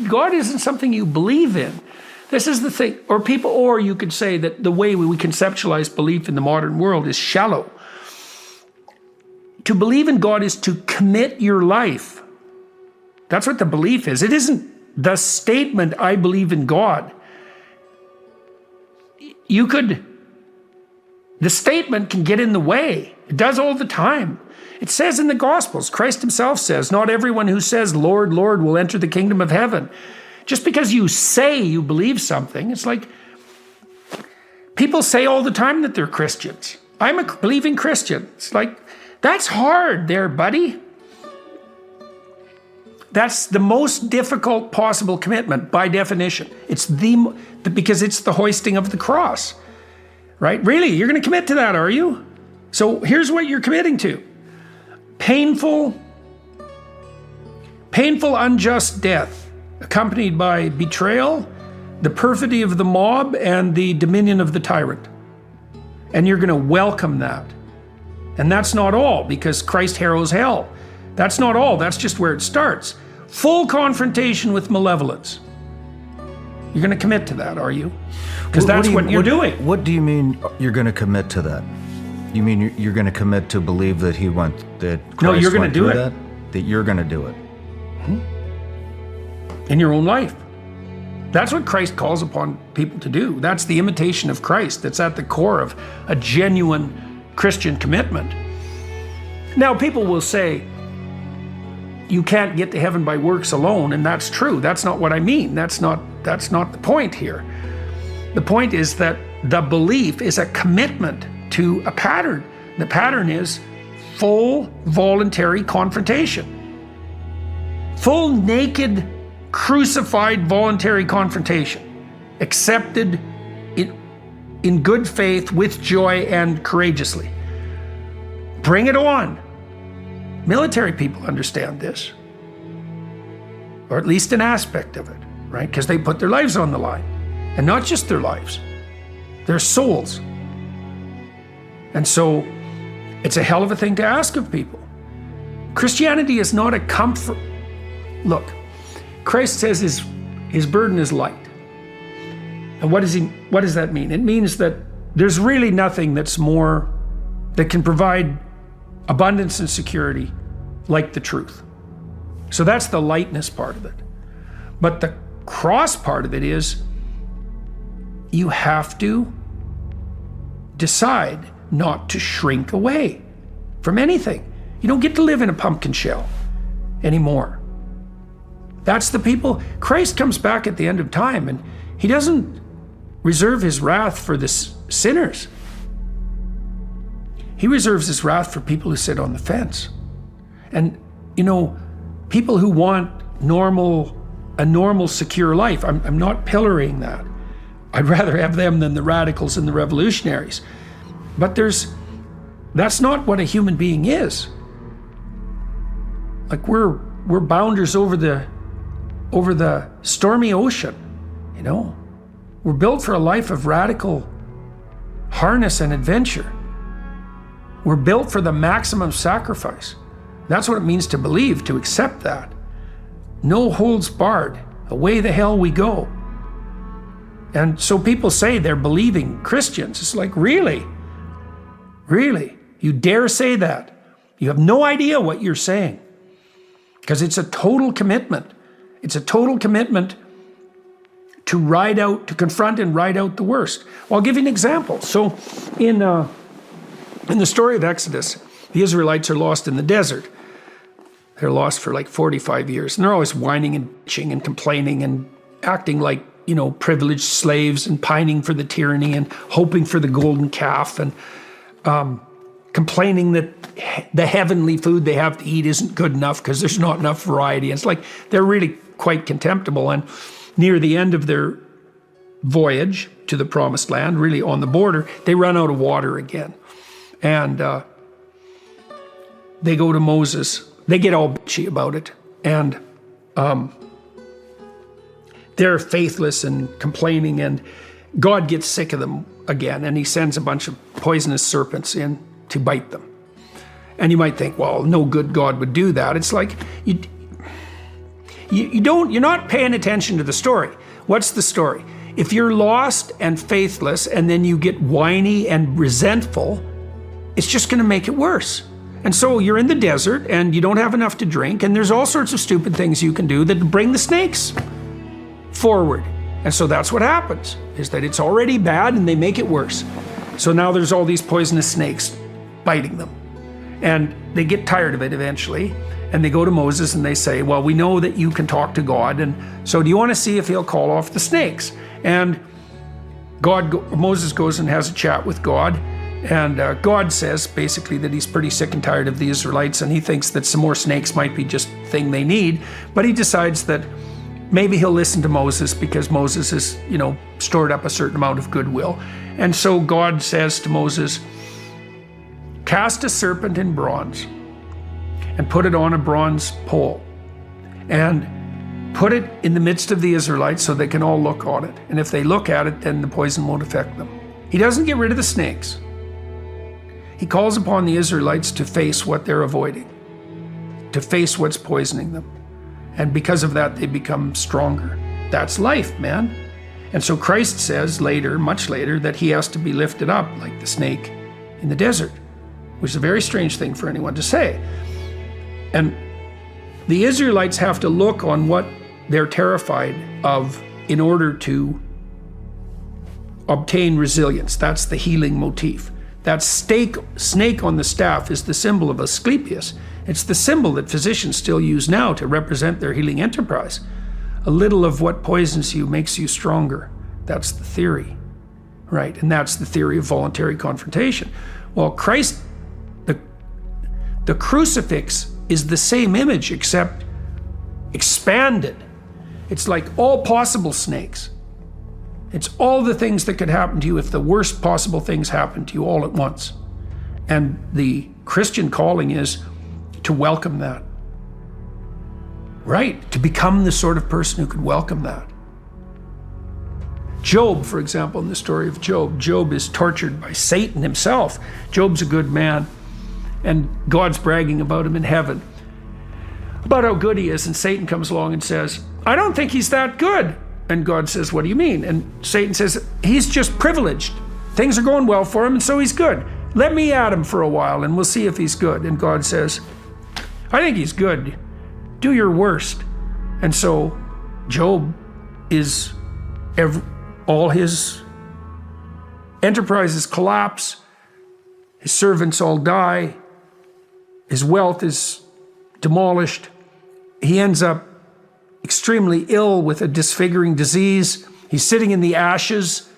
God isn't something you believe in. This is the thing. Or you could say that the way we conceptualize belief in the modern world is shallow. To believe in God is to commit your life. That's what the belief is. It isn't the statement, I believe in God. The statement can get in the way. It does all the time. It says in the Gospels, Christ himself says, not everyone who says, Lord, Lord, will enter the kingdom of heaven. Just because you say you believe something, it's like people say all the time that they're Christians. I'm a believing Christian. It's like, that's hard there, buddy. That's the most difficult possible commitment by definition. It's because it's the hoisting of the cross, right? Really, you're going to commit to that, are you? So here's what you're committing to. Painful, unjust death, accompanied by betrayal, the perfidy of the mob, and the dominion of the tyrant. And you're going to welcome that. And that's not all, because Christ harrows hell. That's not all, that's just where it starts. Full confrontation with malevolence. You're going to commit to that, are you? Because that's what you're doing. What do you mean you're going to commit to that? You mean you're going to commit to believe that he went, that Christ No, you're going to went do through it. That you're going to do it. In your own life. That's what Christ calls upon people to do. That's the imitation of Christ that's at the core of a genuine Christian commitment. Now, people will say, you can't get to heaven by works alone, and that's true. That's not what I mean. That's not the point here. The point is that the belief is a commitment to a pattern. The pattern is full voluntary confrontation. Full naked, crucified voluntary confrontation. Accepted in good faith, with joy, and courageously. Bring it on. Military people understand this, or at least an aspect of it, right? Because they put their lives on the line, and not just their lives, their souls. And so it's a hell of a thing to ask of people. Christianity is not a comfort. Look, Christ says his burden is light. And what does that mean? It means that there's really nothing that can provide abundance and security like the truth. So that's the lightness part of it. But the cross part of it is you have to decide not to shrink away from anything. You don't get to live in a pumpkin shell anymore. That's the people. Christ comes back at the end of time, and he doesn't reserve his wrath for the sinners. He reserves his wrath for people who sit on the fence. And, people who want a normal, secure life, I'm not pillorying that. I'd rather have them than the radicals and the revolutionaries. But that's not what a human being is. Like we're bounders over the stormy ocean, We're built for a life of radical harness and adventure. We're built for the maximum sacrifice. That's what it means to believe, to accept that. No holds barred. Away the hell we go. And so people say they're believing Christians. It's like, really? Really? You dare say that? You have no idea what you're saying. Because it's a total commitment. It's a total commitment to confront and ride out the worst. Well, I'll give you an example. So in the story of Exodus, the Israelites are lost in the desert. They're lost for like 45 years. And they're always whining and bitching and complaining and acting like, privileged slaves and pining for the tyranny and hoping for the golden calf and complaining that the heavenly food they have to eat isn't good enough because there's not enough variety. And it's like they're really quite contemptible. And near the end of their voyage to the promised land, really on the border, they run out of water again. And they go to Moses. They get all bitchy about it. And they're faithless and complaining. And God gets sick of them again. And he sends a bunch of poisonous serpents in to bite them. And you might think, well, no good God would do that. It's like, you You're not paying attention to the story. What's the story? If you're lost and faithless and then you get whiny and resentful, it's just going to make it worse. And so you're in the desert and you don't have enough to drink, and there's all sorts of stupid things you can do that bring the snakes forward. And so that's what happens, is that it's already bad and they make it worse. So now there's all these poisonous snakes biting them. And they get tired of it eventually. And they go to Moses and they say, well, we know that you can talk to God. And so do you want to see if he'll call off the snakes? And Moses goes and has a chat with God. And God says basically that he's pretty sick and tired of the Israelites, and he thinks that some more snakes might be just the thing they need. But he decides that maybe he'll listen to Moses because Moses has, stored up a certain amount of goodwill. And so God says to Moses, cast a serpent in bronze and put it on a bronze pole and put it in the midst of the Israelites so they can all look on it. And if they look at it, then the poison won't affect them. He doesn't get rid of the snakes. He calls upon the Israelites to face what they're avoiding, to face what's poisoning them. And because of that, they become stronger. That's life, man. And so Christ says later, much later, that he has to be lifted up like the snake in the desert, which is a very strange thing for anyone to say. And the Israelites have to look on what they're terrified of in order to obtain resilience. That's the healing motif. That snake on the staff is the symbol of Asclepius. It's the symbol that physicians still use now to represent their healing enterprise. A little of what poisons you makes you stronger. That's the theory, right? And that's the theory of voluntary confrontation. Well, Christ, the crucifix is the same image except expanded. It's like all possible snakes. It's all the things that could happen to you if the worst possible things happen to you all at once. And the Christian calling is to welcome that. Right, to become the sort of person who could welcome that. Job, for example, in the story of Job, Job is tortured by Satan himself. Job's a good man, and God's bragging about him in heaven, about how good he is, and Satan comes along and says, I don't think he's that good. And God says, what do you mean? And Satan says, he's just privileged. Things are going well for him, and so he's good. Let me at him for a while, and we'll see if he's good. And God says, I think he's good. Do your worst. And so Job is, all his enterprises collapse, his servants all die, his wealth is demolished, he ends up extremely ill with a disfiguring disease. He's sitting in the ashes,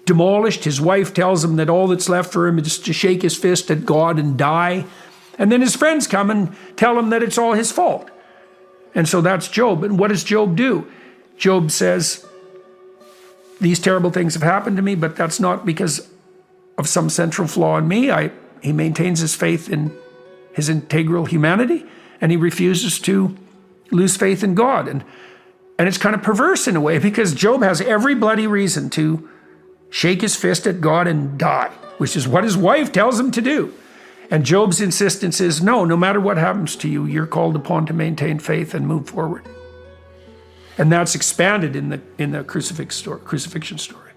demolished. His wife tells him that all that's left for him is to shake his fist at God and die. And then his friends come and tell him that it's all his fault. And so that's Job. And what does Job do? Job says, these terrible things have happened to me, but that's not because of some central flaw in me. He maintains his faith in his integral humanity, and he refuses to lose faith in God. And it's kind of perverse in a way, because Job has every bloody reason to shake his fist at God and die, which is what his wife tells him to do. And Job's insistence is, no matter what happens to you, you're called upon to maintain faith and move forward. And that's expanded in the crucifixion story.